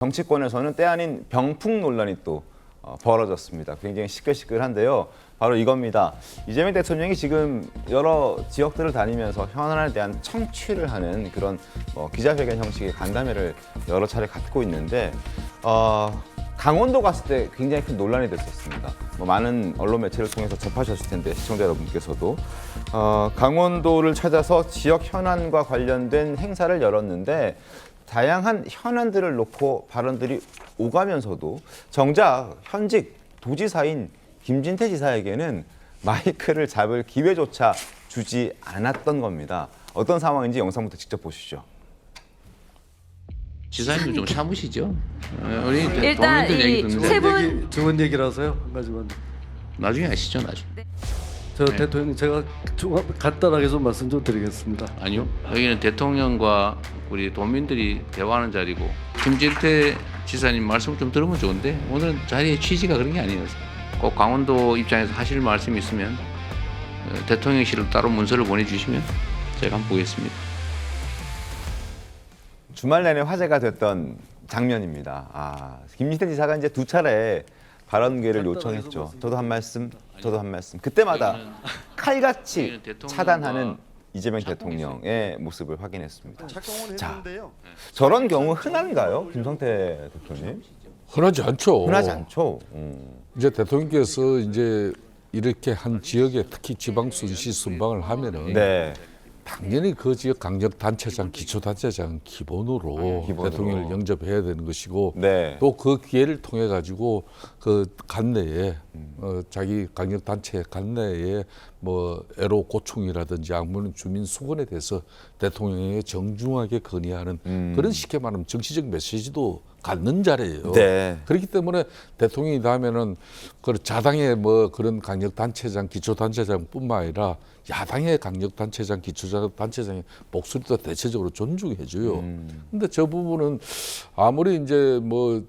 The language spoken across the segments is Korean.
정치권에서는 때 아닌 병풍 논란이 또 벌어졌습니다. 굉장히 시끌시끌한데요. 바로 이겁니다. 이재명 대통령이 지금 여러 지역들을 다니면서 현안에 대한 청취를 하는 그런 기자회견 형식의 간담회를 여러 차례 갖고 있는데 강원도 갔을 때 굉장히 큰 논란이 됐었습니다. 많은 언론 매체를 통해서 접하셨을 텐데 시청자 여러분께서도 강원도를 찾아서 지역 현안과 관련된 행사를 열었는데 다양한 현안들을 놓고 발언들이 오가면서도 정작 현직 도지사인 김진태 지사에게는 마이크를 잡을 기회조차 주지 않았던 겁니다. 어떤 상황인지 영상부터 직접 보시죠. 지사님도 좀 참으시죠. 우리 일단 도민들 얘기 이 듣는데 세 분 좋은 얘기라서요. 한 가지만. 나중에 하시죠. 나중에. 저 네. 대통령 제가 간단하게 좀 말씀 좀 드리겠습니다. 아니요. 여기는 대통령과 우리 도민들이 대화하는 자리고 김진태 지사님 말씀 좀 들으면 좋은데 오늘은 자리의 취지가 그런 게 아니어서 꼭 강원도 입장에서 하실 말씀이 있으면 대통령실로 따로 문서를 보내주시면 제가 한번 보겠습니다. 주말 내내 화제가 됐던 장면입니다. 김진태 지사가 이제 두 차례 발언 기회를 요청했죠. 저도 한 말씀. 그때마다 칼같이 차단하는 이재명 대통령의 모습을 확인했습니다. 자, 저런 경우 흔한가요, 김성태 대표님? 흔하지 않죠. 흔하지 않죠. 이제 대통령께서 이제 이렇게 한 지역에 특히 지방 순시 순방을 하면은 네. 당연히 그 지역 강력 단체장, 기초 단체장 기본으로 대통령을 영접해야 되는 것이고 네. 또 그 기회를 통해 가지고 그 관내에 자기 강력 단체 관내에 뭐 애로 고충이라든지 악물 주민 수건에 대해서 대통령에게 정중하게 건의하는 그런 쉽게 말하면 정치적 메시지도 갖는 자리예요. 네. 그렇기 때문에 대통령이 하면은 그 자당의 뭐 그런 강력 단체장, 기초 단체장뿐만 아니라 야당의 강력 단체장, 기초 단체장의 목소리도 대체적으로 존중해줘요. 근데 저 부분은 아무리 이제 뭐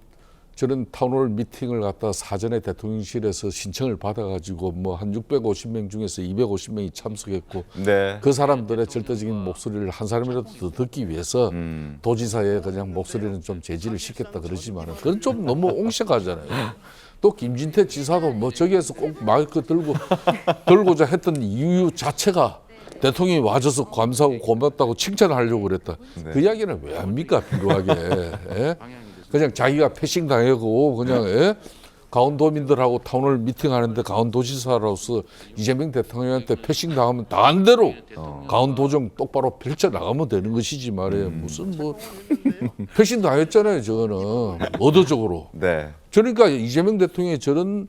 저런 타운홀 미팅을 갖다 사전에 대통령실에서 신청을 받아가지고 뭐 한 650명 중에서 250명이 참석했고 네. 그 사람들의 절대적인 목소리를 한 사람이라도 더 듣기 위해서 도지사의 그냥 목소리는 좀 제지를 시켰다 그러지만은 그건 좀 너무 옹색하잖아요. 또 김진태 지사도 뭐 저기에서 꼭 마이크 들고자 했던 이유 자체가 대통령이 와줘서 감사하고 고맙다고 칭찬하려고 그랬다. 그 이야기는 왜 합니까 필요하게. 예? 그냥 자기가 패싱 당하고 그냥 강원도민들하고 타운홀 미팅하는데 강원도지사로서 이재명 대통령한테 패싱 당하면 당한 대로 강원도정 똑바로 펼쳐 나가면 되는 것이지 말이에요. 무슨 뭐 패싱 당했잖아요. 저거는 의도적으로. 네. 그러니까 이재명 대통령이 저런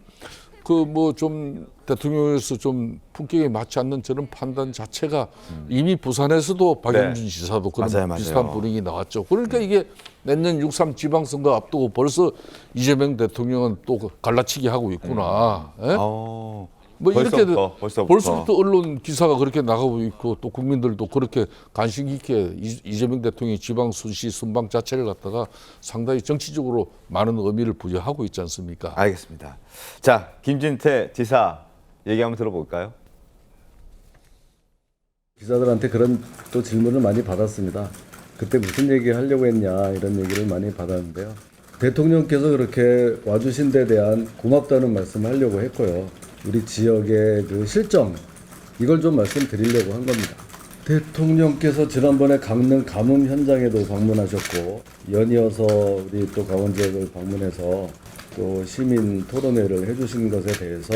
그 뭐 좀 대통령에서 좀 품격에 맞지 않는 저런 판단 자체가 이미 부산에서도 박영준 지사도 그런 맞아요. 비슷한 분위기 나왔죠. 그러니까 이게 내년 6.3 지방선거 앞두고 벌써 이재명 대통령은 또 갈라치기 하고 있구나. 예? 뭐 이렇게 벌써부터 언론 기사가 그렇게 나가고 있고 또 국민들도 그렇게 관심 있게 이재명 대통령이 지방 순시 순방 자체를 갖다가 상당히 정치적으로 많은 의미를 부여하고 있지 않습니까? 알겠습니다. 자, 김진태 지사 얘기 한번 들어볼까요? 기자들한테 그런 또 질문을 많이 받았습니다. 그때 무슨 얘기 하려고 했냐 이런 얘기를 많이 받았는데요. 대통령께서 그렇게 와주신 데 대한 고맙다는 말씀을 하려고 했고요. 우리 지역의 그 실정 이걸 좀 말씀드리려고 한 겁니다. 대통령께서 지난번에 강릉 가뭄 현장에도 방문하셨고 연이어서 우리 또 강원 지역을 방문해서 또 시민 토론회를 해주신 것에 대해서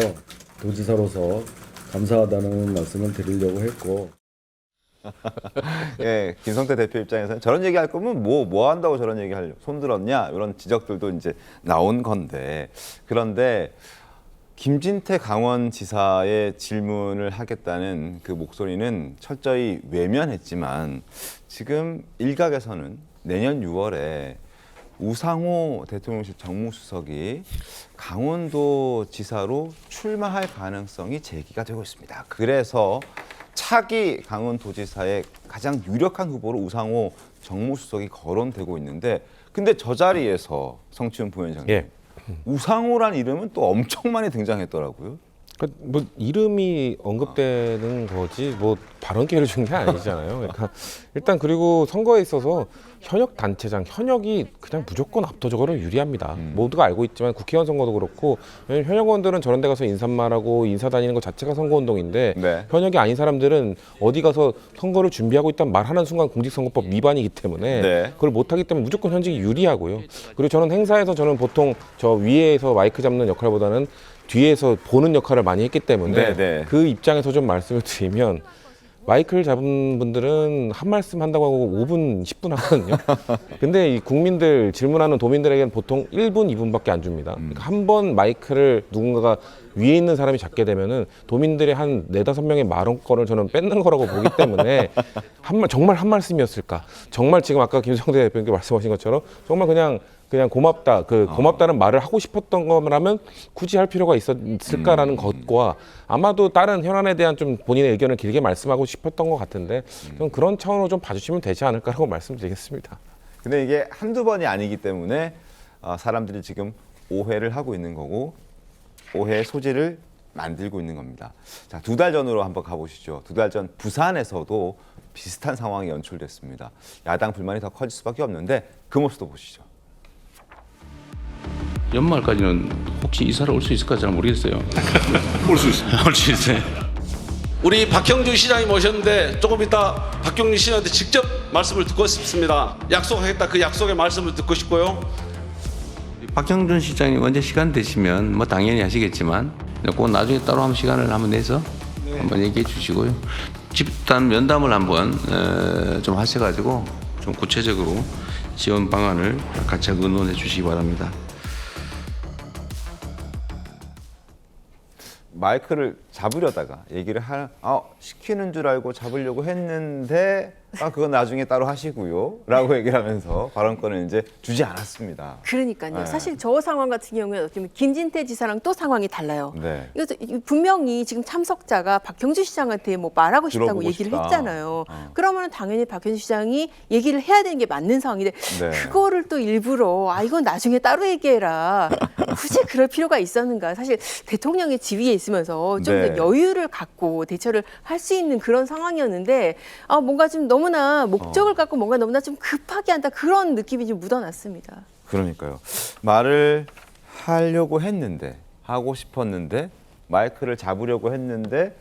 도지사로서 감사하다는 말씀을 드리려고 했고. 예, 김성태 대표 입장에서는 저런 얘기 할 거면 뭐 한다고 저런 얘기 하려고 손 들었냐 이런 지적들도 이제 나온 건데 그런데 김진태 강원지사의 질문을 하겠다는 그 목소리는 철저히 외면했지만 지금 일각에서는 내년 6월에 우상호 대통령실 정무수석이 강원도 지사로 출마할 가능성이 제기가 되고 있습니다. 그래서 차기 강원도지사의 가장 유력한 후보로 우상호 정무수석이 거론되고 있는데 근데 저 자리에서 성치훈 부위원장님 우상호란 이름은 또 엄청 많이 등장했더라고요. 그러니까 뭐 이름이 언급되는 거지 뭐 발언 기회를 준 게 아니잖아요. 그러니까 일단 그리고 선거에 있어서 현역 단체장 현역이 그냥 무조건 압도적으로 유리합니다. 모두가 알고 있지만 국회의원 선거도 그렇고 왜냐면 현역 의원들은 저런 데 가서 인사말하고 인사 다니는 것 자체가 선거운동인데 네. 현역이 아닌 사람들은 어디 가서 선거를 준비하고 있다는 말하는 순간 공직선거법 위반이기 때문에 네. 그걸 못하기 때문에 무조건 현직이 유리하고요. 그리고 저는 행사에서 저는 보통 저 위에서 마이크 잡는 역할보다는 뒤에서 보는 역할을 많이 했기 때문에 네. 그 입장에서 좀 말씀을 드리면 마이크를 잡은 분들은 한 말씀 한다고 하고 5분, 10분 하거든요. 근데 이 국민들 질문하는 도민들에게는 보통 1분, 2분밖에 안 줍니다. 그러니까 한 번 마이크를 누군가가 위에 있는 사람이 잡게 되면은 도민들의 한 4-5명의 말원권을 저는 뺏는 거라고 보기 때문에 정말 한 말씀이었을까? 정말 지금 아까 김성대 대표님께 말씀하신 것처럼 정말 그냥 고맙다. 고맙다는 말을 하고 싶었던 거라면 굳이 할 필요가 있었을까라는 것과 아마도 다른 현안에 대한 좀 본인의 의견을 길게 말씀하고 싶었던 것 같은데 좀 그런 차원으로 좀 봐주시면 되지 않을까라고 말씀드리겠습니다. 근데 이게 한두 번이 아니기 때문에 사람들이 지금 오해를 하고 있는 거고 오해의 소지를 만들고 있는 겁니다. 자, 2달 전으로 한번 가보시죠. 2달 전 부산에서도 비슷한 상황이 연출됐습니다. 야당 불만이 더 커질 수밖에 없는데 그 모습도 보시죠. 연말까지는 혹시 이사를 올 수 있을까 잘 모르겠어요. 올 수 있어요. 올 수 있어요. 우리 박형준 시장이 모셨는데 조금 이따 박형준 시장한테 직접 말씀을 듣고 싶습니다. 약속하겠다 그 약속의 말씀을 듣고 싶고요. 박형준 시장님 언제 시간 되시면 뭐 당연히 하시겠지만 꼭 나중에 따로 한번 시간을 한번 내서 한번 얘기해 주시고요. 집단 면담을 한번 좀 하셔가지고 좀 구체적으로 지원 방안을 같이 의논해 주시기 바랍니다. 마이크를 잡으려다가 얘기를 시키는 줄 알고 잡으려고 했는데 그건 나중에 따로 하시고요 라고 얘기를 하면서 발언권을 이제 주지 않았습니다. 그러니까요. 네. 사실 저 상황 같은 경우에 어쩌면 김진태 지사랑 또 상황이 달라요. 네. 그래서 분명히 지금 참석자가 박형준 시장한테 뭐 말하고 싶다고 들어보고 얘기를 싶다. 했잖아요. 그러면 당연히 박형준 시장이 얘기를 해야 되는 게 맞는 상황인데 네. 그거를 또 일부러 이건 나중에 따로 얘기해라. 굳이 그럴 필요가 있었는가. 사실 대통령의 지위에 있으면서 좀 더 네. 여유를 갖고 대처를 할 수 있는 그런 상황이었는데 뭔가 좀 너무나 목적을 갖고 뭔가 너무나 좀 급하게 한다. 그런 느낌이 좀 묻어났습니다. 그러니까요. 말을 하려고 했는데 하고 싶었는데 마이크를 잡으려고 했는데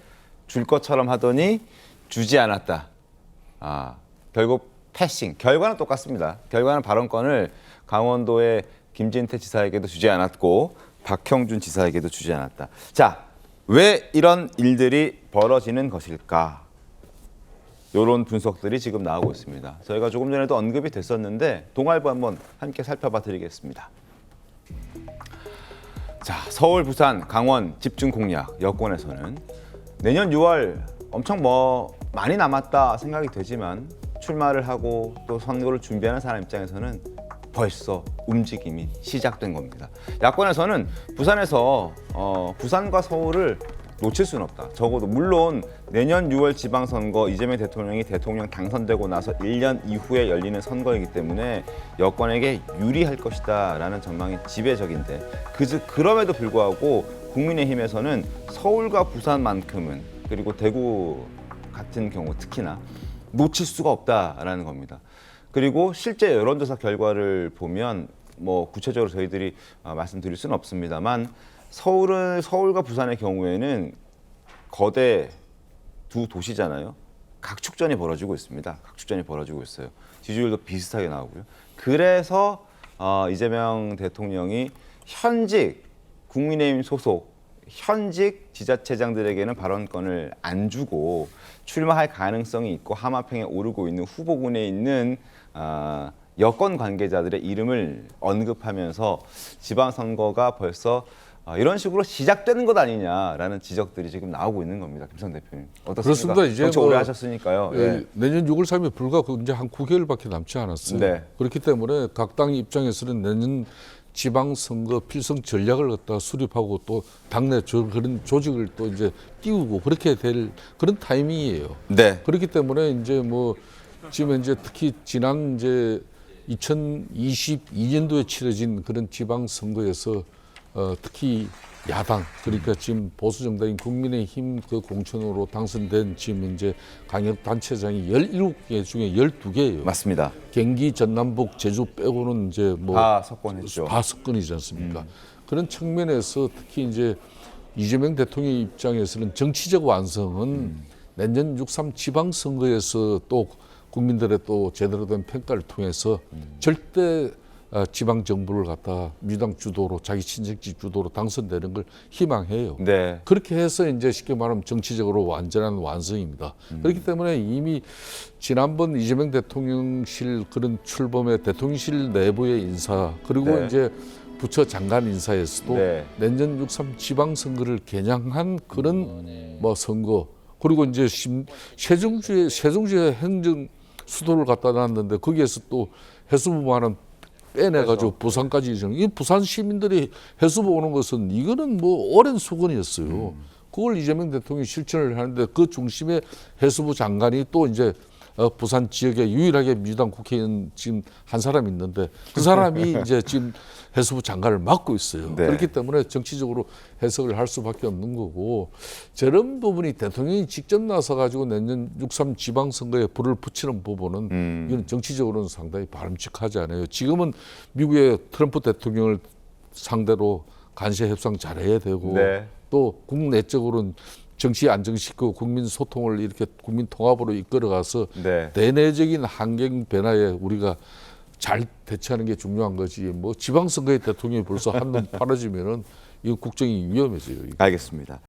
줄 것처럼 하더니 주지 않았다. 결국 패싱. 결과는 똑같습니다. 결과는 발언권을 강원도의 김진태 지사에게도 주지 않았고 박형준 지사에게도 주지 않았다. 자, 왜 이런 일들이 벌어지는 것일까? 이런 분석들이 지금 나오고 있습니다. 저희가 조금 전에도 언급이 됐었는데 동아일보 한번 함께 살펴봐 드리겠습니다. 자, 서울, 부산, 강원 집중 공약 여권에서는 내년 6월 엄청 많이 남았다 생각이 되지만 출마를 하고 또 선거를 준비하는 사람 입장에서는 벌써 움직임이 시작된 겁니다. 야권에서는 부산에서 부산과 서울을 놓칠 수는 없다. 적어도 물론 내년 6월 지방선거 이재명 대통령이 대통령 당선되고 나서 1년 이후에 열리는 선거이기 때문에 여권에게 유리할 것이다라는 전망이 지배적인데 그럼에도 불구하고 국민의힘에서는 서울과 부산만큼은 그리고 대구 같은 경우 특히나 놓칠 수가 없다라는 겁니다. 그리고 실제 여론조사 결과를 보면 구체적으로 저희들이 말씀드릴 수는 없습니다만 서울과 부산의 경우에는 거대 두 도시잖아요. 각축전이 벌어지고 있습니다. 각축전이 벌어지고 있어요. 지지율도 비슷하게 나오고요. 그래서 이재명 대통령이 현직 국민의힘 소속 현직 지자체장들에게는 발언권을 안 주고 출마할 가능성이 있고 하마평에 오르고 있는 후보군에 있는 여권 관계자들의 이름을 언급하면서 지방선거가 벌써 이런 식으로 시작되는 것 아니냐라는 지적들이 지금 나오고 있는 겁니다. 김성 대표님 어떻습니까? 그렇습니다. 이제 정치 오래 하셨으니까요. 예. 내년 6월 3일 불과 이제 한 9개월밖에 남지 않았어요. 네. 그렇기 때문에 각 당 입장에서는 내년 지방선거 필성 전략을 갖다 수립하고 또 당내 그런 조직을 또 이제 띄우고 그렇게 될 그런 타이밍이에요. 네. 그렇기 때문에 이제 지금 이제 특히 지난 이제 2022년도에 치러진 그런 지방선거에서 특히 야당 그러니까 지금 보수 정당인 국민의힘 그 공천으로 당선된 지금 이제 강력 단체장이 17개 중에 12개예요. 맞습니다. 경기, 전남북, 제주 빼고는 이제 뭐 다 석권했죠. 다 석권이지 않습니까? 그런 측면에서 특히 이제 이재명 대통령 입장에서는 정치적 완성은 내년 6.3 지방선거에서 또 국민들의 또 제대로 된 평가를 통해서 절대 지방 정부를 갖다 민주당 주도로 자기 친정집 주도로 당선되는 걸 희망해요. 네. 그렇게 해서 이제 쉽게 말하면 정치적으로 완전한 완성입니다. 그렇기 때문에 이미 지난번 이재명 대통령실 그런 출범의 대통령실 내부의 인사 그리고 네. 이제 부처 장관 인사에서도 네. 내년 6.3 지방선거를 겨냥한 그런 뭐 선거 그리고 이제 세종시의 행정 수도를 갖다 놨는데 거기에서 또 해수부만은 빼내가지고 부산까지 이 부산 시민들이 해수부 오는 것은 이거는 뭐 오랜 수건이었어요. 그걸 이재명 대통령이 실천을 하는데 그 중심에 해수부 장관이 또 이제 부산 지역에 유일하게 민주당 국회의원 지금 한 사람 있는데 그 사람이 이제 지금 해수부 장관을 맡고 있어요. 네. 그렇기 때문에 정치적으로 해석을 할 수밖에 없는 거고 저런 부분이 대통령이 직접 나서 가지고 내년 6.3 지방선거에 불을 붙이는 부분은 이건 정치적으로는 상당히 바람직하지 않아요. 지금은 미국의 트럼프 대통령을 상대로 간세 협상 잘해야 되고 네. 또 국내적으로는 정치 안정시키고 국민 소통을 이렇게 국민 통합으로 이끌어가서 네. 대내적인 환경 변화에 우리가 잘 대처하는 게 중요한 거지. 뭐 지방선거에 대통령이 벌써 한눈 팔아지면은 이 국정이 위험해져요. 알겠습니다.